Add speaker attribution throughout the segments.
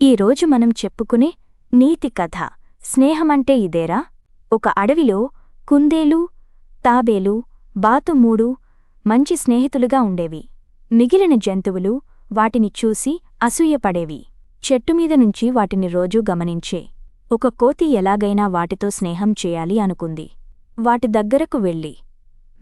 Speaker 1: ఈరోజు మనం చెప్పుకునే నీతి కథ స్నేహమంటే ఇదేరా. ఒక అడవిలో కుందేలు, తాబేలు, బాతు మూడు మంచి స్నేహితులుగా ఉండేవి. మిగిలిన జంతువులు వాటిని చూసి అసూయపడేవి. చెట్టుమీద నుంచి వాటిని రోజూ గమనించే ఒక కోతి ఎలాగైనా వాటితో స్నేహం చేయాలి అనుకుంది. వాటి దగ్గరకు వెళ్ళి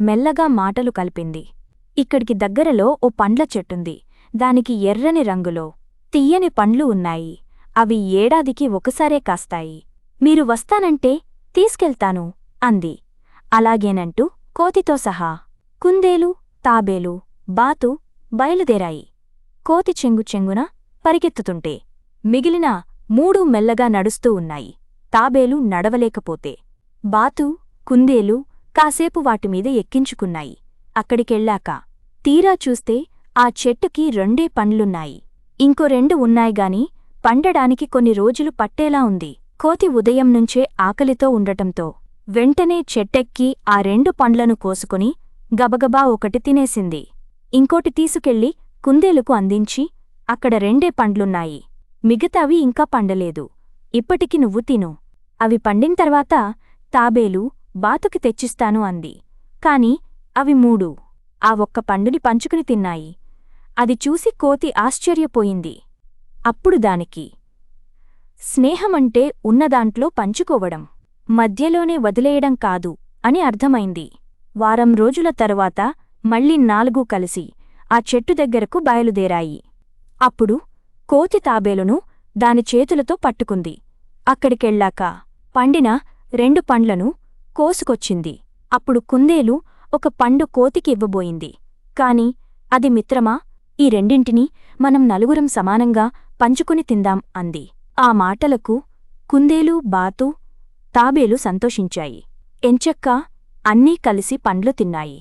Speaker 1: మెల్లగా మాటలు కలిపింది. ఇక్కడికి దగ్గరలో ఓ పండ్ల చెట్టుంది. దానికి ఎర్రని రంగులో తియ్యని పండ్లు ఉన్నాయి. అవి ఏడాదికి ఒకసారే కాస్తాయి. మీరు వస్తానంటే తీసుకెళ్తాను అంది. అలాగేనంటూ కోతితో సహా కుందేలు, తాబేలు, బాతు బయలుదేరాయి. కోతి చెంగున పరిగెత్తుతుంటే మిగిలిన మూడు మెల్లగా నడుస్తూ ఉన్నాయి. తాబేలు నడవలేకపోతే బాతు, కుందేలు కాసేపు వాటిమీద ఎక్కించుకున్నాయి. అక్కడికెళ్ళాక తీరా చూస్తే ఆ చెట్టుకి రెండే పండ్లున్నాయి. ఇంకో రెండు ఉన్నాయిగాని పండడానికి కొన్ని రోజులు పట్టేలా ఉంది. కోతి ఉదయం నుంచే ఆకలితో ఉండటంతో వెంటనే చెట్టెక్కి ఆ రెండు పండ్లను కోసుకుని గబగబా ఒకటి తినేసింది. ఇంకోటి తీసుకెళ్లి కుందేలుకు అందించి, అక్కడ రెండే పండ్లున్నాయి, మిగతావి ఇంకా పండలేదు, ఇప్పటికి నువ్వు తిను, అవి పండిన్తర్వాత తాబేలు, బాతుకి తెచ్చిస్తాను అంది. కాని అవి మూడు ఆ ఒక్క పండుని పంచుకుని తిన్నాయి. అది చూసి కోతి ఆశ్చర్యపోయింది. అప్పుడు దానికి స్నేహమంటే ఉన్నదాంట్లో పంచుకోవడం, మధ్యలోనే వదిలేయడం కాదు అని అర్థమైంది. వారం రోజుల తరువాత మళ్ళీ నాలుగూ కలిసి ఆ చెట్టు దగ్గరకు బయలుదేరాయి. అప్పుడు కోతి తాబేలును దాని చేతులతో పట్టుకుంది. అక్కడికెళ్ళాక పండిన రెండు పండ్లను కోసుకొచ్చింది. అప్పుడు కుందేలు ఒక పండు కోతికి ఇవ్వబోయింది. కాని అది మిత్రమా, ఈ రెండింటినీ మనం నలుగురం సమానంగా పంచుకుని తిందాం అంది. ఆ మాటలకు కుందేలు, బాతు, తాబేలు సంతోషించాయి. ఎంచక్కా అన్నీ కలిసి పండ్లు తిన్నాయి.